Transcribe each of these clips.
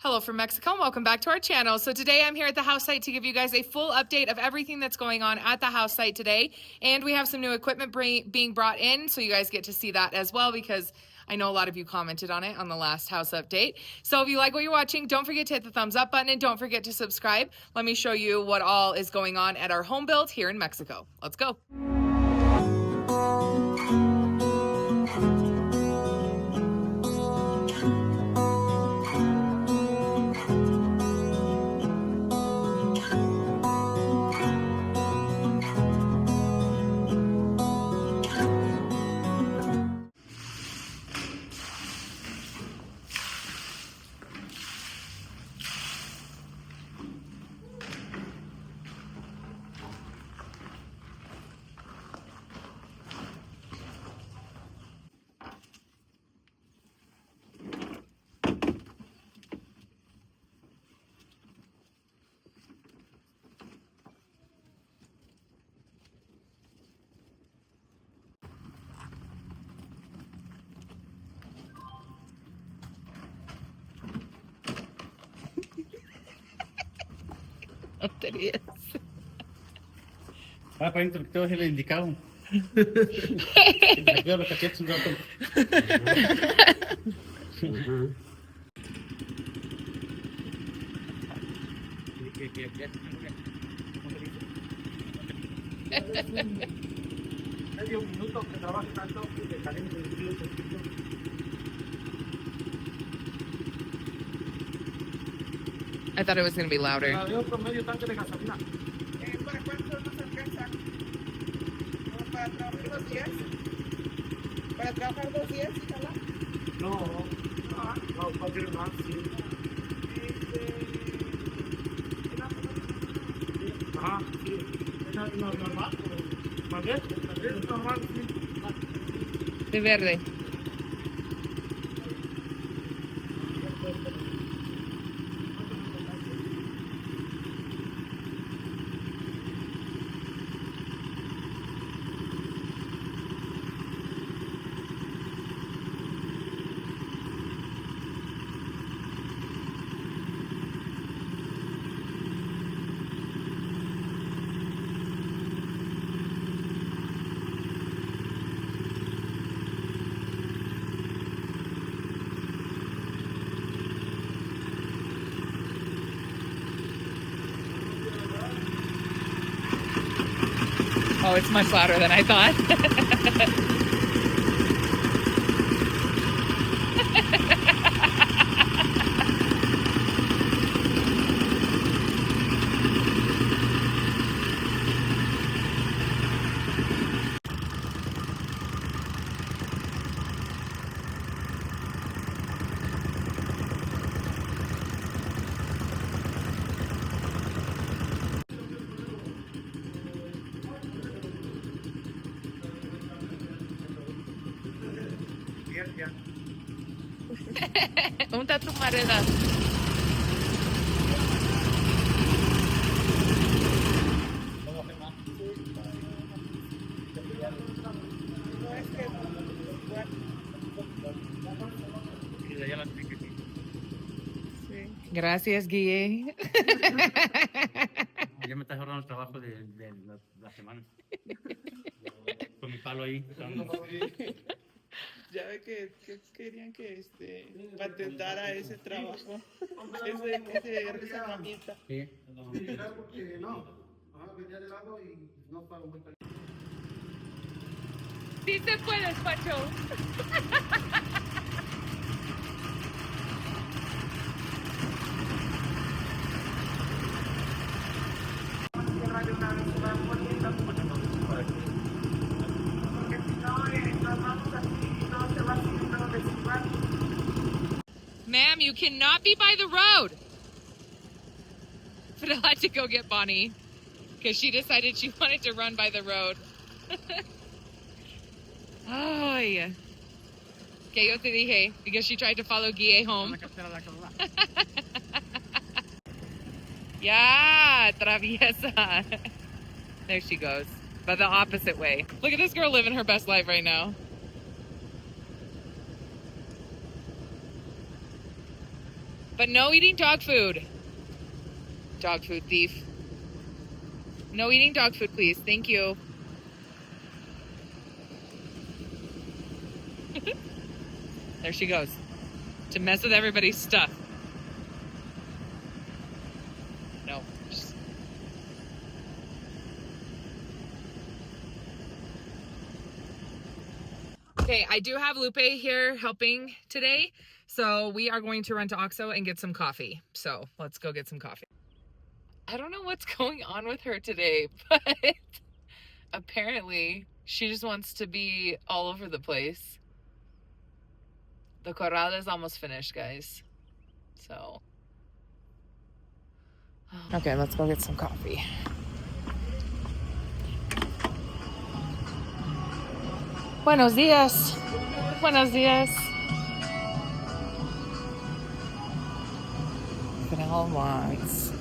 Hello from Mexico and welcome back to our channel. So today I'm here at the house site to give you guys a full update of everything that's going on at the house site today. And we have some new equipment being brought in, so you guys get to see that as well because I know a lot of you commented on it on the last house update. So if you like what you're watching, don't forget to hit the thumbs up button and don't forget to subscribe. Let me show you what all is going on at our home build here in Mexico. Let's go. Tonterías. Para adentro, todo es el indicado. Los cachetes un rato. Medio minuto que trabaje tanto que caliente el frío. I thought it was going to be louder. Medio tanque de gasolina. ¿Para cuánto nos alcanza? ¿Para trabajar 2 días? ¿Para trabajar 2 días y jalar? No, puede ser más, sí. Ajá, sí. ¿Es normal? ¿Más bien? ¿Es normal? Sí. De verde. Oh, it's much louder than I thought. Unta tu mareda. Gracias, Guille. Ya me estás ahorrando el trabajo de la semana. Con mi palo ahí. Ya ve que querían que patentara ese trabajo, esa herramienta. Sí. Porque no, venía de lado y no pago muy caliente. Sí se puede, Pacho. Tierra de una vez se va poniendo, porque si no, nos vamos así y todo se va haciendo desigual. Ma'am, you cannot be by the road. But I had to go get Bonnie because she decided she wanted to run by the road. Ay. Que yo te dije, because she tried to follow Guille home. Yeah, traviesa. There she goes, but the opposite way. Look at this girl living her best life right now. But no eating dog food. Dog food thief. No eating dog food, please. Thank you. There she goes. To mess with everybody's stuff. No. Okay, I do have Lupe here helping today. So we are going to run to OXXO and get some coffee. So let's go get some coffee. I don't know what's going on with her today, but apparently she just wants to be all over the place. The Corral is almost finished, guys. So. Okay, let's go get some coffee. Buenos dias. Buenos dias. Fidel wants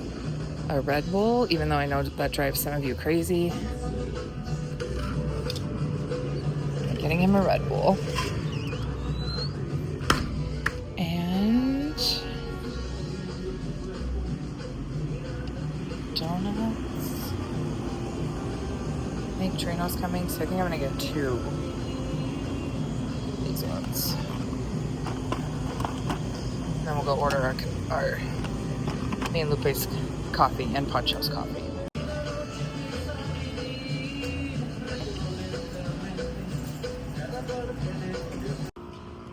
a Red Bull, even though I know that drives some of you crazy. I'm getting him a Red Bull. And donuts. I think Trino's coming, so I think I'm gonna get 2. These ones. And then we'll go order our me and Lupe's coffee and Poncho's coffee.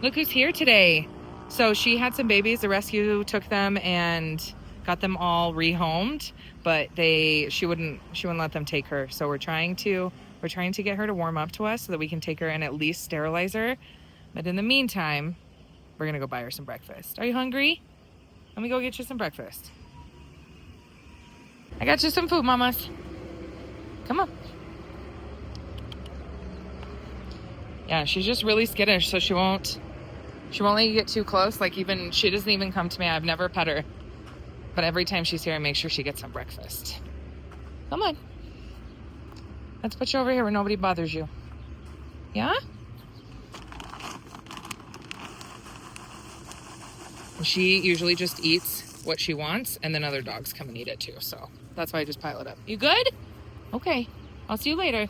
Look who's here today. So she had some babies. The rescue took them and got them all rehomed, but she wouldn't let them take her. So we're trying to get her to warm up to us so that we can take her and at least sterilize her. But in the meantime, we're gonna go buy her some breakfast. Are you hungry? Let me go get you some breakfast. I got you some food, mamas. Come on. Yeah, she's just really skittish, so she won't let you get too close. Like, even she doesn't even come to me. I've never pet her, but every time she's here, I make sure she gets some breakfast. Come on. Let's put you over here where nobody bothers you. Yeah? She usually just eats what she wants, and then other dogs come and eat it too. So that's why I just pile it up. You good? Okay. I'll see you later.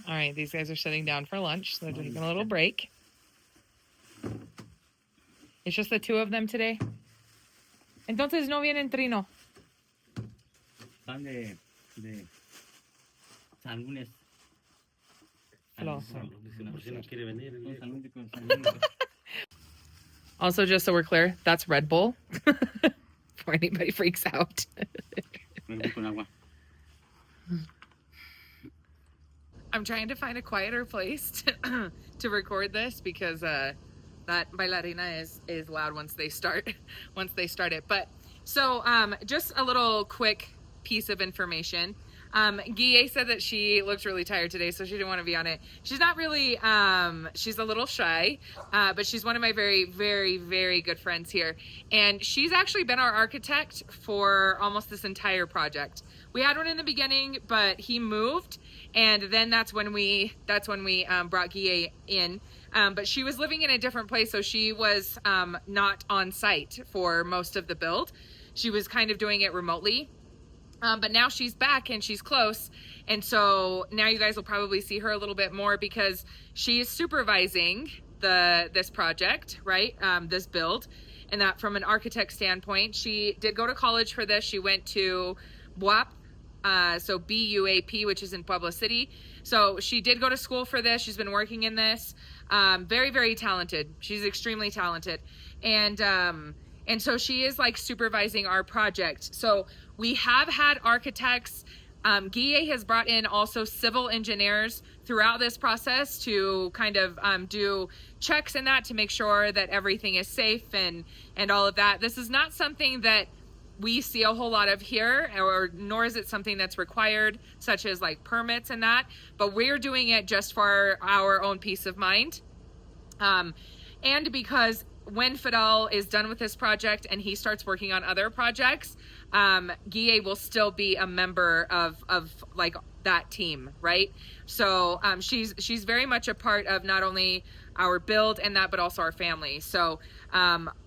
All right, these guys are sitting down for lunch, so they're taking a little break. It's just the 2 of them today. Entonces no vienen Trino. Están de San Lunes. Hello. No quiere venir. Also, just so we're clear, that's Red Bull. Before anybody freaks out. I'm trying to find a quieter place to record this because that bailarina is loud once they start it. But so just a little quick piece of information. Guille said that she looks really tired today, so she didn't want to be on it. She's not really, she's a little shy, but she's one of my very, very, very good friends here. And she's actually been our architect for almost this entire project. We had one in the beginning, but he moved, and then that's when we brought Guille in. But she was living in a different place, so she was not on site for most of the build. She was kind of doing it remotely. But now she's back and she's close. And so now you guys will probably see her a little bit more because she is supervising this project, right? This build. And that from an architect standpoint, she did go to college for this. She went to BUAP, so BUAP, which is in Pueblo City. So she did go to school for this. She's been working in this. Very, very talented. She's extremely talented. And so she is like supervising our project. So we have had architects. Guille has brought in also civil engineers throughout this process to kind of do checks and that to make sure that everything is safe and all of that. This is not something that we see a whole lot of here, or nor is it something that's required, such as like permits and that, but we're doing it just for our own peace of mind. And because when Fidel is done with this project and he starts working on other projects, Guille will still be a member of like that team, right? So she's very much a part of not only our build and that, but also our family. So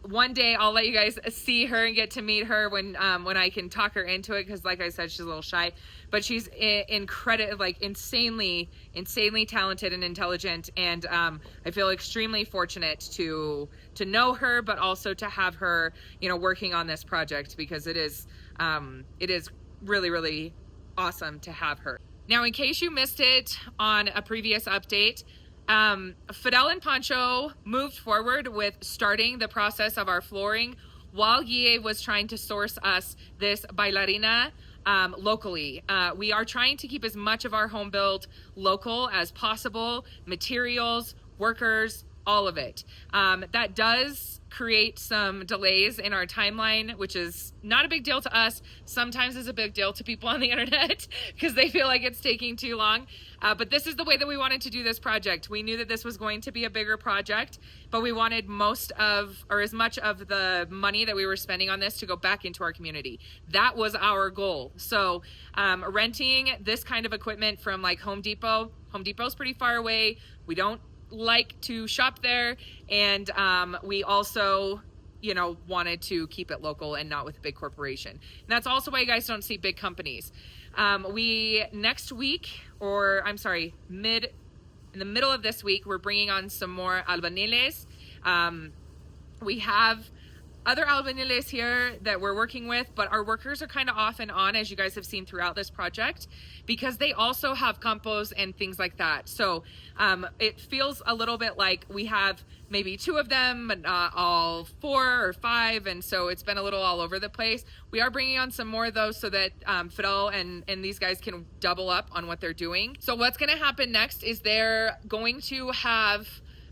one day I'll let you guys see her and get to meet her when I can talk her into it, because like I said, she's a little shy, but she's incredible, like insanely talented and intelligent, and I feel extremely fortunate to know her, but also to have her, you know, working on this project, because it is really, really awesome to have her. Now, in case you missed it on a previous update, Fidel and Pancho moved forward with starting the process of our flooring while Guille was trying to source us this bailarina locally. We are trying to keep as much of our home build local as possible, materials, workers, all of it. That does create some delays in our timeline, which is not a big deal to us. Sometimes it's a big deal to people on the internet because they feel like it's taking too long. But this is the way that we wanted to do this project. We knew that this was going to be a bigger project, but we wanted most of, or as much of, the money that we were spending on this to go back into our community. That was our goal. So renting this kind of equipment from like Home Depot's pretty far away. We don't like to shop there, and we also, you know, wanted to keep it local and not with a big corporation. And that's also why you guys don't see big companies. We next week, or I'm sorry, in the middle of this week, we're bringing on some more albañiles. We have other albañiles here that we're working with, but our workers are kind of off and on, as you guys have seen throughout this project, because they also have campos and things like that. So it feels a little bit like we have maybe 2 of them, but not all 4 or 5, and so it's been a little all over the place. We are bringing on some more of those so that Fidel and these guys can double up on what they're doing. So what's going to happen next is they're going to have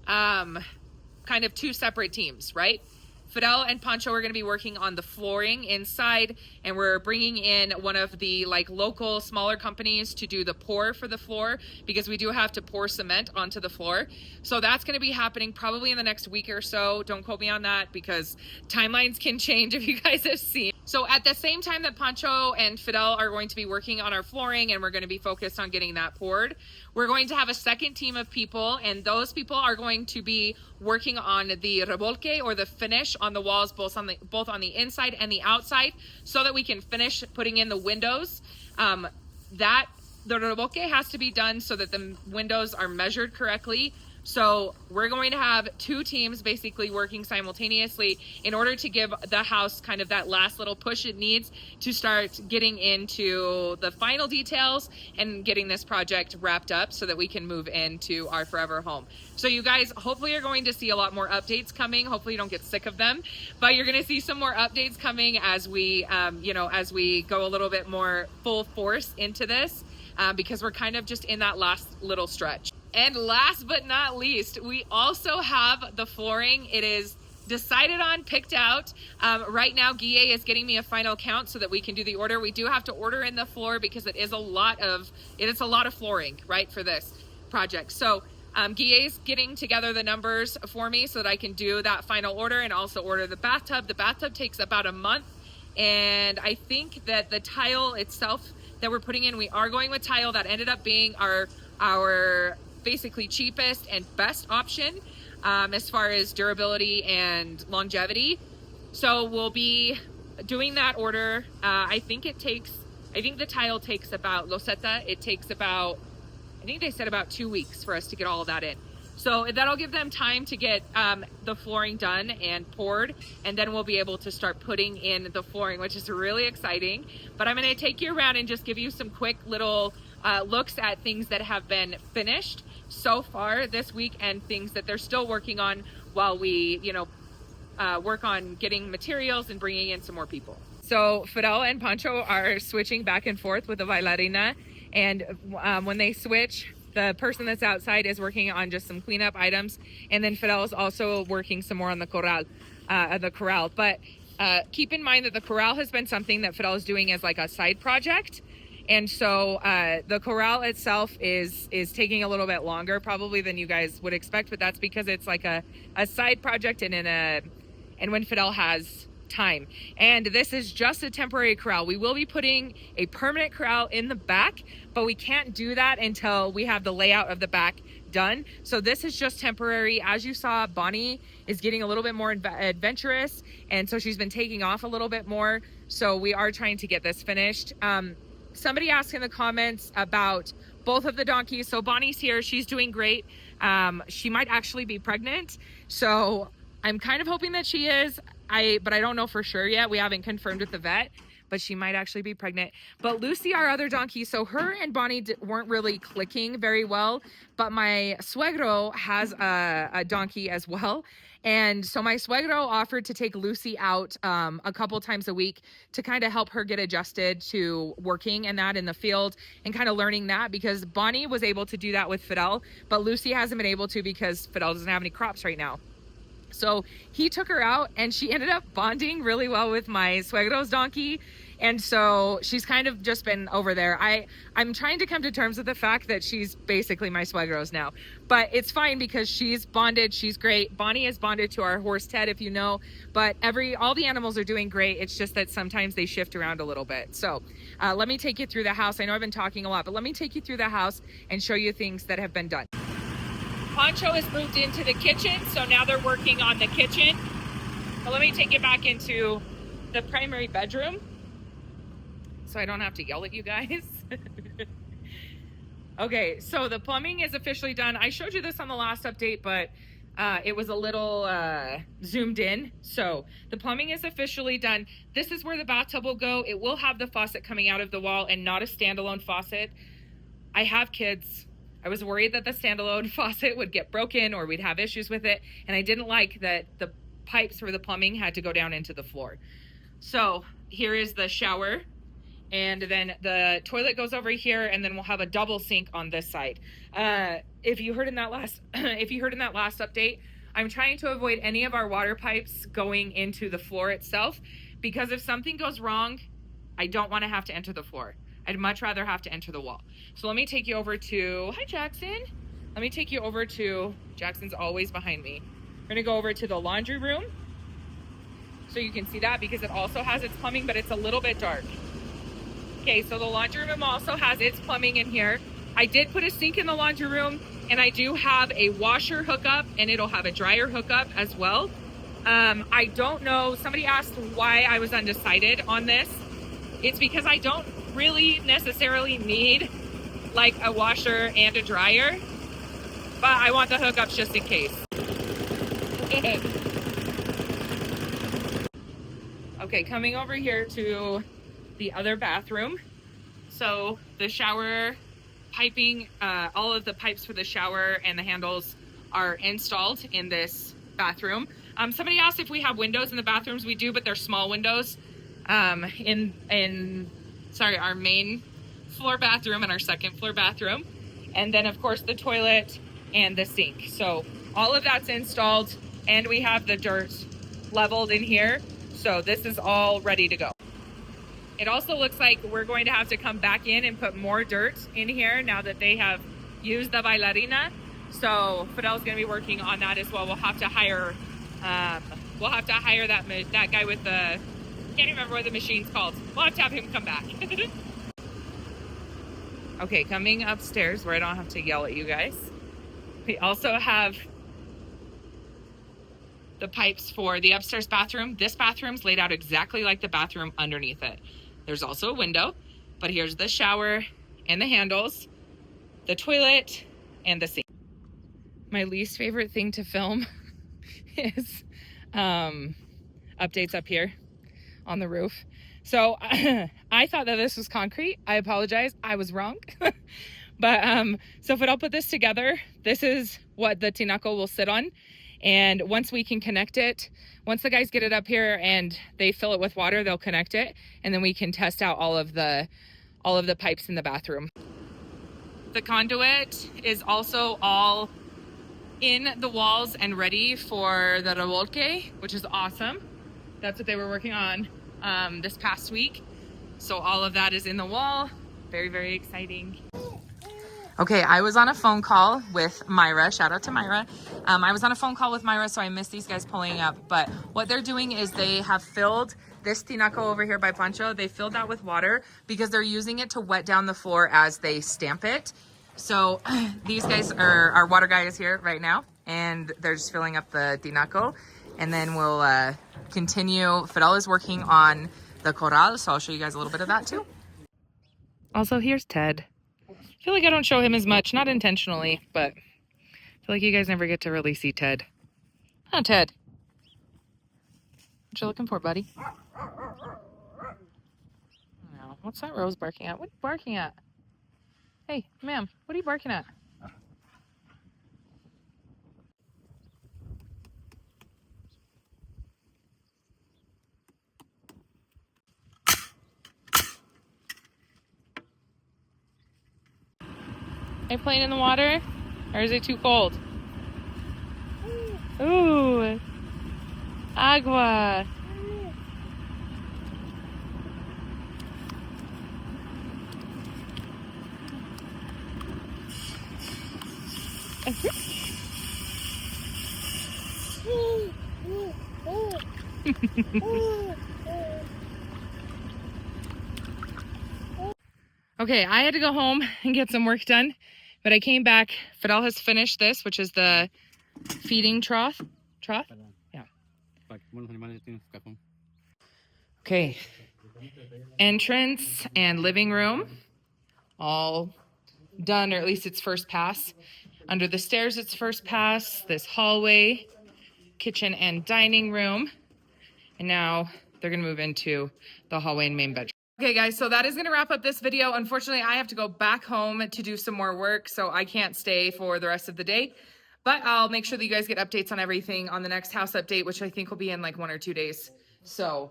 kind of 2 separate teams, right? Fidel and Pancho are going to be working on the flooring inside, and we're bringing in one of the like local smaller companies to do the pour for the floor, because we do have to pour cement onto the floor. So that's going to be happening probably in the next week or so. Don't quote me on that, because timelines can change, if you guys have seen. So at the same time that Pancho and Fidel are going to be working on our flooring, and we're going to be focused on getting that poured, we're going to have a second team of people, and those people are going to be working on the revolque, or the finish on the walls, both on the inside and the outside, so that we can finish putting in the windows. The revolque has to be done so that the windows are measured correctly. So we're going to have 2 teams basically working simultaneously in order to give the house kind of that last little push it needs to start getting into the final details and getting this project wrapped up so that we can move into our forever home. So you guys, hopefully you're going to see a lot more updates coming. Hopefully you don't get sick of them, but you're going to see some more updates coming as we, as we go a little bit more full force into this, because we're kind of just in that last little stretch. And last but not least, we also have the flooring. It is decided on, picked out. Right now, Guille is getting me a final count so that we can do the order. We do have to order in the floor because it is a lot of flooring, right, for this project. So Guille's getting together the numbers for me so that I can do that final order and also order the bathtub. The bathtub takes about a month, and I think that the tile itself that we're putting in, we are going with tile. That ended up being our basically cheapest and best option as far as durability and longevity. So we'll be doing that order. I think the tile takes about, loseta, it takes about, I think they said about 2 weeks for us to get all of that in. So that'll give them time to get the flooring done and poured, and then we'll be able to start putting in the flooring, which is really exciting. But I'm going to take you around and just give you some quick little looks at things that have been finished so far this week and things that they're still working on while we, work on getting materials and bringing in some more people. So Fidel and Pancho are switching back and forth with the bailarina, and when they switch, the person that's outside is working on just some cleanup items, and then Fidel is also working some more on the corral. But Keep in mind that the Corral has been something that Fidel is doing as like a side project. And so the Corral itself is taking a little bit longer probably than you guys would expect, but that's because it's like a side project and when Fidel has time. And this is just a temporary corral. We will be putting a permanent corral in the back, but we can't do that until we have the layout of the back done. So this is just temporary. As you saw, Bonnie is getting a little bit more adventurous, and so she's been taking off a little bit more. So we are trying to get this finished. Somebody asked in the comments about both of the donkeys. So Bonnie's here, she's doing great. She might actually be pregnant, so I'm kind of hoping that she is. But I don't know for sure yet. We haven't confirmed with the vet, but she might actually be pregnant. But Lucy, our other donkey, so her and Bonnie weren't really clicking very well, but my suegro has a donkey as well. And so my suegro offered to take Lucy out a couple times a week to kind of help her get adjusted to working and that in the field and kind of learning that, because Bonnie was able to do that with Fidel, but Lucy hasn't been able to because Fidel doesn't have any crops right now. So he took her out and she ended up bonding really well with my suegro's donkey. And so she's kind of just been over there. I'm trying to come to terms with the fact that she's basically my suegro's now, but it's fine because she's bonded. She's great. Bonnie is bonded to our horse Ted, if you know, but all the animals are doing great. It's just that sometimes they shift around a little bit. So let me take you through the house. I know I've been talking a lot, but let me take you through the house and show you things that have been done. Poncho has moved into the kitchen, so now they're working on the kitchen. But let me take you back into the primary bedroom so I don't have to yell at you guys. Okay, so the plumbing is officially done. I showed you this on the last update, but it was a little zoomed in. So the plumbing is officially done. This is where the bathtub will go. It will have the faucet coming out of the wall and not a standalone faucet. I have kids. I was worried that the standalone faucet would get broken or we'd have issues with it. And I didn't like that the pipes for the plumbing had to go down into the floor. So here is the shower. And then the toilet goes over here, and then we'll have a double sink on this side. If you heard in that last update, I'm trying to avoid any of our water pipes going into the floor itself, because if something goes wrong, I don't want to have to enter the floor. I'd much rather have to enter the wall. So let me take you over to, hi Jackson. Let me take you over to, Jackson's always behind me. We're gonna go over to the laundry room so you can see that, because it also has its plumbing, but it's a little bit dark. Okay, so the laundry room also has its plumbing in here. I did put a sink in the laundry room, and I do have a washer hookup, and it'll have a dryer hookup as well. I don't know, somebody asked why I was undecided on this. It's because I don't really necessarily need like a washer and a dryer, but I want the hookups just in case. Okay, coming over here to the other bathroom. So the shower piping, all of the pipes for the shower and the handles are installed in this bathroom. Somebody asked if we have windows in the bathrooms. We do, but they're small windows. Our main floor bathroom and our second floor bathroom. And then of course the toilet and the sink. So all of that's installed, and we have the dirt leveled in here. So this is all ready to go. It also looks like we're going to have to come back in and put more dirt in here now that they have used the bailarina. So Fidel's gonna be working on that as well. We'll have to hire that guy with the, can't remember what the machine's called. We'll have to have him come back. Okay, coming upstairs where I don't have to yell at you guys. We also have the pipes for the upstairs bathroom. This bathroom's laid out exactly like the bathroom underneath it. There's also a window, but here's the shower and the handles, the toilet, and the sink. My least favorite thing to film is updates up here on the roof. So I thought that this was concrete. I apologize, I was wrong. But so if I'll put this together, this is what the tinaco will sit on. And once we can connect it, once the guys get it up here and they fill it with water, they'll connect it, and then we can test out all of the pipes in the bathroom. The conduit is also all in the walls and ready for the remolque, which is awesome. That's what they were working on this past week. So all of that is in the wall. Very, very exciting. Okay, I was on a phone call with Myra. Shout out to Myra. I was on a phone call with Myra, so I missed these guys pulling up. But what they're doing is they have filled this tinaco over here by Pancho. They filled that with water because they're using it to wet down the floor as they stamp it. So these guys are, our water guy is here right now, and they're just filling up the tinaco. And then we'll continue. Fidel is working on the Corral, so I'll show you guys a little bit of that too. Also, here's Ted. I feel like I don't show him as much, not intentionally, but I feel like you guys never get to really see Ted. Huh, Ted? What you looking for, buddy? No, what's that Rose barking at? What are you barking at? Hey, ma'am, what are you barking at? Are you playing in the water? Or is it too cold? Ooh. Agua. Okay, I had to go home and get some work done, but I came back. Fidel has finished this, which is the feeding trough. Trough? Yeah. Okay. Entrance and living room, all done, or at least it's first pass. Under the stairs, it's first pass. This hallway, kitchen and dining room. And now they're gonna move into the hallway and main bedroom. Okay guys, so that is gonna wrap up this video. Unfortunately, I have to go back home to do some more work, so I can't stay for the rest of the day. But I'll make sure that you guys get updates on everything on the next house update, which I think will be in like 1 or 2 days. So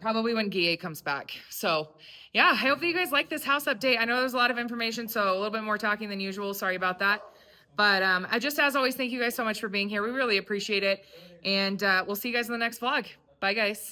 probably when Guille comes back. So yeah, I hope that you guys like this house update. I know there's a lot of information, so a little bit more talking than usual. Sorry about that. But I just, as always, thank you guys so much for being here. We really appreciate it. And we'll see you guys in the next vlog. Bye guys.